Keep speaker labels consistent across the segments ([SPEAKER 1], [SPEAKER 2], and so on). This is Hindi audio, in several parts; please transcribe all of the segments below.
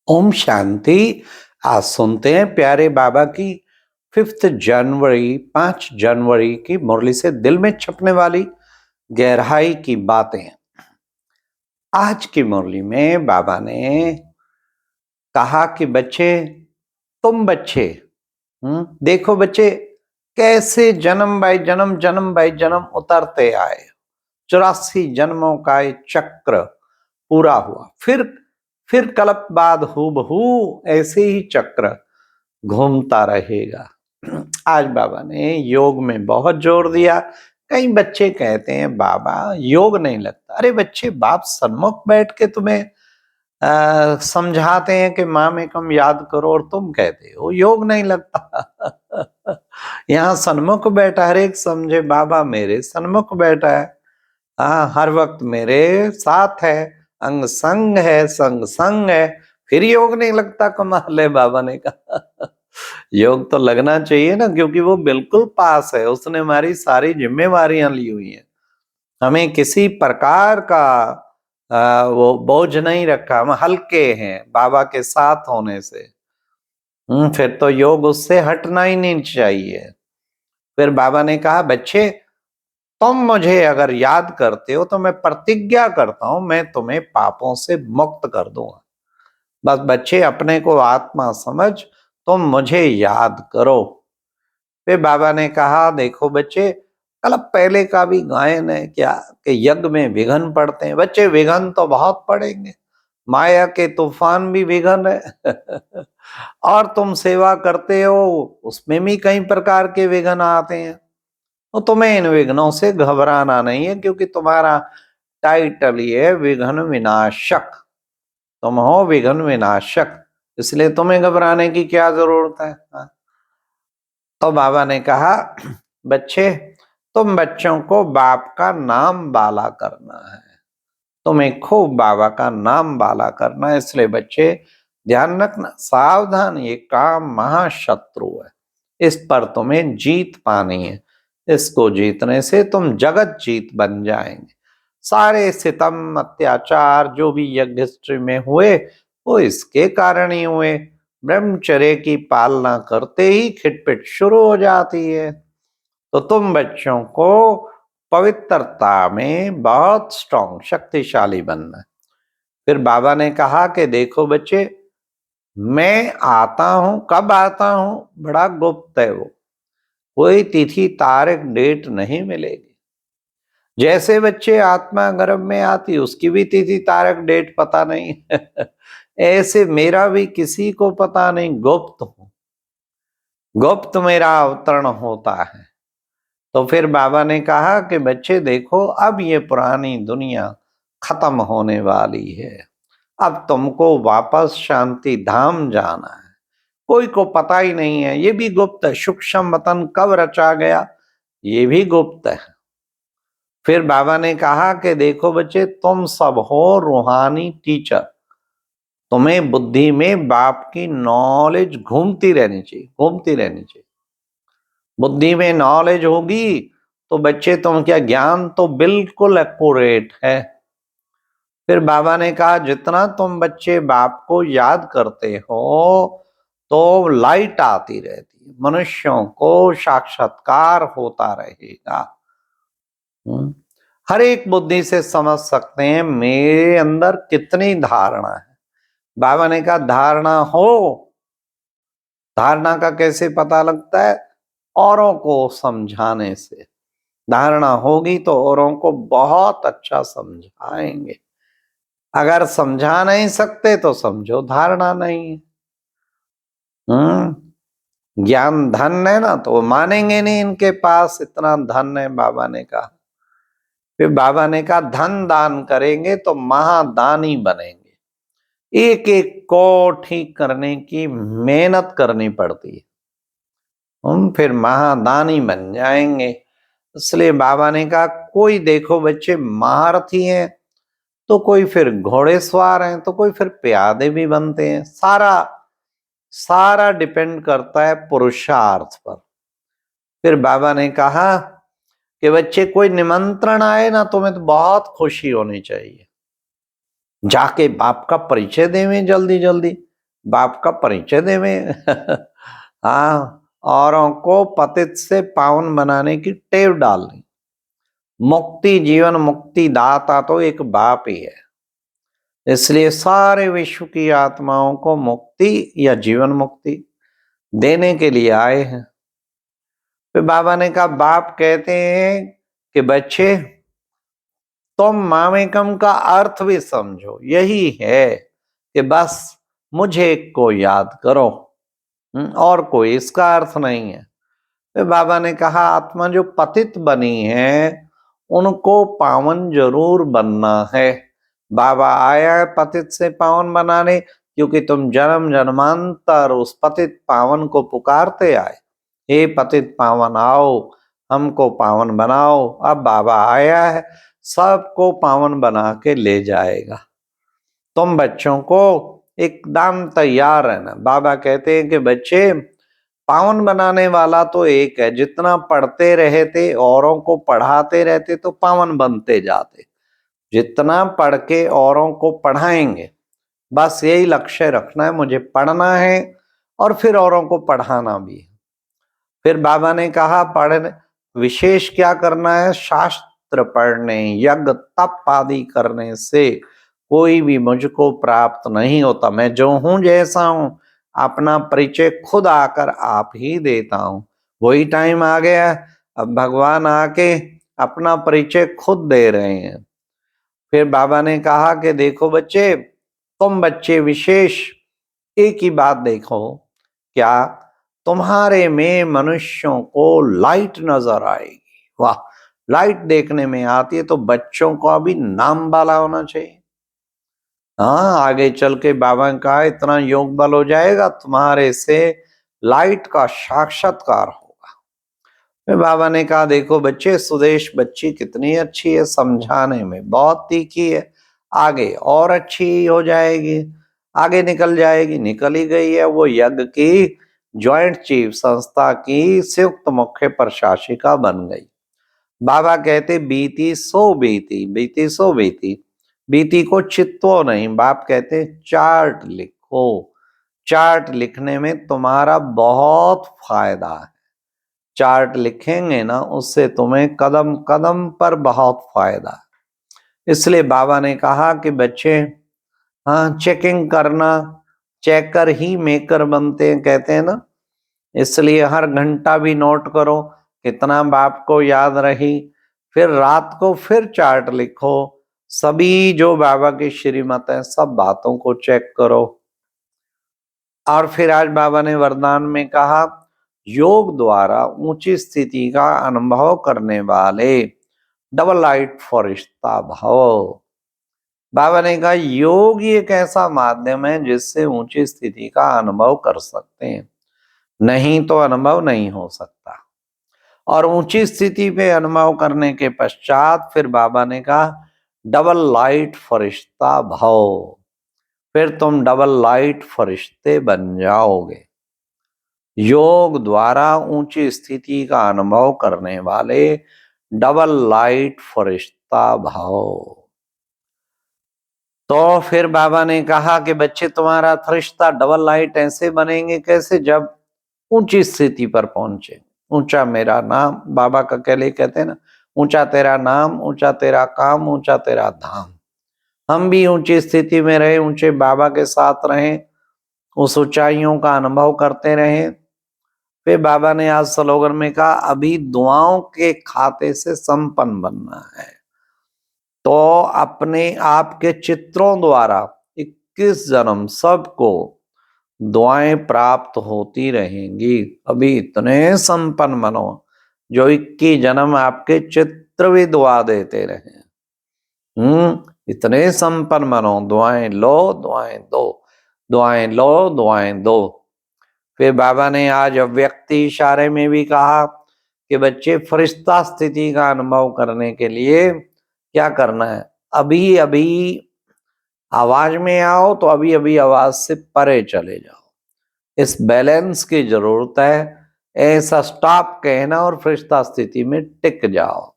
[SPEAKER 1] ओम शांति। आज सुनते हैं प्यारे बाबा की 5 जनवरी की मुरली से दिल में छपने वाली गहराई की बातें। आज की मुरली में बाबा ने कहा कि बच्चे, तुम बच्चे, देखो बच्चे, कैसे जन्म बाई जन्म, जन्म बाई जन्म उतरते आए। 84 जन्मों का ये चक्र पूरा हुआ। फिर कल्प बाद हूबहू ऐसे ही चक्र घूमता रहेगा। आज बाबा ने योग में बहुत जोर दिया। कई बच्चे कहते हैं बाबा योग नहीं लगता। अरे बच्चे, बाप सन्मुख बैठ के तुम्हें समझाते हैं कि माम एकम याद करो और तुम कहते हो योग नहीं लगता। यहाँ सन्मुख बैठा, हर एक समझे बाबा मेरे सन्मुख बैठा है। हाँ, हर वक्त मेरे साथ है, अंग संग है, संग संग है, फिर योग नहीं लगता। कमाल है, बाबा ने कहा। योग तो लगना चाहिए ना, क्योंकि वो बिल्कुल पास है। उसने हमारी सारी जिम्मेवारियां ली हुई हैं। हमें किसी प्रकार का वो बोझ नहीं रखा। हम हल्के हैं बाबा के साथ होने से। फिर तो योग उससे हटना ही नहीं चाहिए। फिर बाबा ने कहा बच्चे, तुम मुझे अगर याद करते हो तो मैं प्रतिज्ञा करता हूं मैं तुम्हें पापों से मुक्त कर दूंगा। बस बच्चे, अपने को आत्मा समझ, तुम मुझे याद करो। फिर बाबा ने कहा देखो बच्चे, कल पहले का भी गायन है क्या कि यज्ञ में विघन पड़ते हैं। बच्चे, विघन तो बहुत पड़ेंगे, माया के तूफान भी विघन है। और तुम सेवा करते हो उसमें भी कई प्रकार के विघन आते हैं। तो तुम्हें इन विघ्नों से घबराना नहीं है, क्योंकि तुम्हारा टाइटल ये है विघ्न विनाशक। तुम हो विघ्न विनाशक, इसलिए तुम्हें घबराने की क्या जरूरत है। तो बाबा ने कहा बच्चे, तुम बच्चों को बाप का नाम बाला करना है। तुम्हें खूब बाबा का नाम बाला करना है। इसलिए बच्चे ध्यान रखना, सावधान, ये काम महाशत्रु है। इस पर तुम्हें जीत पानी है। इसको जीतने से तुम जगत जीत बन जाएंगे। सारे सितम अत्याचार जो भी यज्ञ हिस्ट्री में हुए वो इसके कारण ही हुए। ब्रह्मचर्य की पालना करते ही खिटपिट शुरू हो जाती है। तो तुम बच्चों को पवित्रता में बहुत स्ट्रांग, शक्तिशाली बनना है। फिर बाबा ने कहा कि देखो बच्चे, मैं आता हूं, कब आता हूं बड़ा गुप्त है। वो कोई तिथि तारीख डेट नहीं मिलेगी। जैसे बच्चे आत्मा गर्भ में आती उसकी भी तिथि तारीख डेट पता नहीं। ऐसे मेरा भी किसी को पता नहीं, गुप्त हूं। गुप्त मेरा अवतरण होता है। तो फिर बाबा ने कहा कि बच्चे देखो, अब ये पुरानी दुनिया खत्म होने वाली है। अब तुमको वापस शांति धाम जाना है। कोई को पता ही नहीं है, ये भी गुप्त है। सूक्ष्म वतन कब रचा गया ये भी गुप्त है। फिर बाबा ने कहा कि देखो बच्चे, तुम सब हो रूहानी टीचर। तुम्हें बुद्धि में बाप की नॉलेज घूमती रहनी चाहिए, घूमती रहनी चाहिए। बुद्धि में नॉलेज होगी तो बच्चे तुम क्या, ज्ञान तो बिल्कुल एक्यूरेट है। फिर बाबा ने कहा जितना तुम बच्चे बाप को याद करते हो तो लाइट आती रहती है, मनुष्यों को साक्षात्कार होता रहेगा। हर एक बुद्धि से समझ सकते हैं मेरे अंदर कितनी धारणा है। बाबा ने कहा धारणा हो। धारणा का कैसे पता लगता है? औरों को समझाने से। धारणा होगी तो औरों को बहुत अच्छा समझाएंगे। अगर समझा नहीं सकते तो समझो धारणा नहीं है। ज्ञान धन है ना, तो मानेंगे नहीं, इनके पास इतना धन है। बाबा ने कहा, फिर बाबा ने कहा धन दान करेंगे तो महादानी बनेंगे। एक एक को ठीक करने की मेहनत करनी पड़ती है। हम फिर महादानी बन जाएंगे। इसलिए बाबा ने कहा कोई देखो बच्चे महारथी हैं तो कोई फिर घोड़ेसवार हैं तो कोई फिर प्यादे भी बनते हैं। सारा सारा डिपेंड करता है पुरुषार्थ पर। फिर बाबा ने कहा कि बच्चे कोई निमंत्रण आए ना, तुम्हें तो बहुत खुशी होनी चाहिए। जाके बाप का परिचय देवें जल्दी जल्दी। बाप का परिचय देवे। हाँ, औरों को पतित से पावन बनाने की टेव डालनी। मुक्ति, जीवन मुक्ति दाता तो एक बाप ही है। इसलिए सारे विश्व की आत्माओं को मुक्ति या जीवन मुक्ति देने के लिए आए हैं। फिर बाबा ने कहा, बाप कहते हैं कि बच्चे तुम मामेकम का अर्थ भी समझो, यही है कि बस मुझे को याद करो, और कोई इसका अर्थ नहीं है। फिर बाबा ने कहा, आत्मा जो पतित बनी है उनको पावन जरूर बनना है। बाबा आया है पतित से पावन बनाने, क्योंकि तुम जन्म जन्मांतर उस पतित पावन को पुकारते आए, हे पतित पावन आओ हमको पावन बनाओ। अब बाबा आया है, सबको पावन बना के ले जाएगा। तुम बच्चों को एकदम तैयार रहना। बाबा कहते हैं कि बच्चे, पावन बनाने वाला तो एक है, जितना पढ़ते रहते औरों को पढ़ाते रहते तो पावन बनते जाते। जितना पढ़ के औरों को पढ़ाएंगे, बस यही लक्ष्य रखना है, मुझे पढ़ना है और फिर औरों को पढ़ाना भी है। फिर बाबा ने कहा, पढ़ विशेष क्या करना है, शास्त्र पढ़ने, यज्ञ तप आदि करने से कोई भी मुझको प्राप्त नहीं होता। मैं जो हूं जैसा हूं, अपना परिचय खुद आकर आप ही देता हूं। वही टाइम आ गया, अब भगवान आके अपना परिचय खुद दे रहे हैं। फिर बाबा ने कहा कि देखो बच्चे, तुम बच्चे विशेष एक ही बात देखो, क्या तुम्हारे में मनुष्यों को लाइट नजर आएगी। वाह, लाइट देखने में आती है तो बच्चों को अभी नाम वाला होना चाहिए। हाँ, आगे चल के बाबा ने कहा, इतना योग बल हो जाएगा तुम्हारे से लाइट का साक्षात्कार होगा। फिर बाबा ने कहा, देखो बच्चे, सुदेश बच्ची कितनी अच्छी है, समझाने में बहुत तीखी है, आगे और अच्छी हो जाएगी, आगे निकल जाएगी, निकल ही गई है। वो यज्ञ की ज्वाइंट चीफ, संस्था की संयुक्त मुख्य प्रशासिका बन गई। बाबा कहते, बीती सो बीती, बीती सो बीती, बीती को चित्तो नहीं। बाप कहते चार्ट लिखो, चार्ट लिखने में तुम्हारा बहुत फायदा है। चार्ट लिखेंगे ना, उससे तुम्हें कदम कदम पर बहुत फायदा है। इसलिए बाबा ने कहा कि बच्चे, हाँ, चेकिंग करना, चेकर ही मेकर बनते हैं, कहते हैं ना। इसलिए हर घंटा भी नोट करो कितना बाप को याद रही। फिर रात को फिर चार्ट लिखो, सभी जो बाबा की श्रीमत है सब बातों को चेक करो। और फिर आज बाबा ने वरदान में कहा, योग द्वारा ऊंची स्थिति का अनुभव करने वाले डबल लाइट फरिश्ता भव। बाबा ने कहा, योग ही एक ऐसा माध्यम है जिससे ऊंची स्थिति का अनुभव कर सकते हैं, नहीं तो अनुभव नहीं हो सकता। और ऊंची स्थिति पे अनुभव करने के पश्चात फिर बाबा ने कहा, डबल लाइट फरिश्ता भव। फिर तुम डबल लाइट फरिश्ते बन जाओगे। योग द्वारा ऊंची स्थिति का अनुभव करने वाले डबल लाइट फरिश्ता भव। तो फिर बाबा ने कहा कि बच्चे, तुम्हारा फरिश्ता डबल लाइट ऐसे बनेंगे कैसे, जब ऊंची स्थिति पर पहुंचे। ऊंचा मेरा नाम, बाबा का कहते हैं ना, ऊंचा तेरा नाम, ऊंचा तेरा काम, ऊंचा तेरा धाम। हम भी ऊंची स्थिति में रहे, ऊंचे बाबा के साथ रहें, उस ऊंचाइयों का अनुभव करते रहें। फिर बाबा ने आज स्लोगन में कहा, अभी दुआओं के खाते से संपन्न बनना है। तो अपने आप के चित्रों द्वारा 21 जन्म सबको दुआएं प्राप्त होती रहेंगी। अभी इतने संपन्न बनो जो 21 जन्म आपके चित्र भी दुआ देते रहे। इतने संपन्न बनो, दुआएं लो दुआएं दो, दुआएं लो दुआएं दो। फिर बाबा ने आज अव्यक्ति इशारे में भी कहा कि बच्चे, फरिश्ता स्थिति का अनुभव करने के लिए क्या करना है, अभी अभी आवाज में आओ तो अभी अभी आवाज से परे चले जाओ। इस बैलेंस की जरूरत है। ऐसा स्टॉप कहना और फरिश्ता स्थिति में टिक जाओ।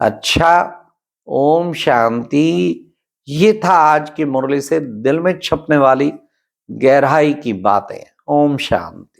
[SPEAKER 1] अच्छा, ओम शांति। ये था आज की मुरली से दिल में छपने वाली गहराई की बातें। ओम शांति।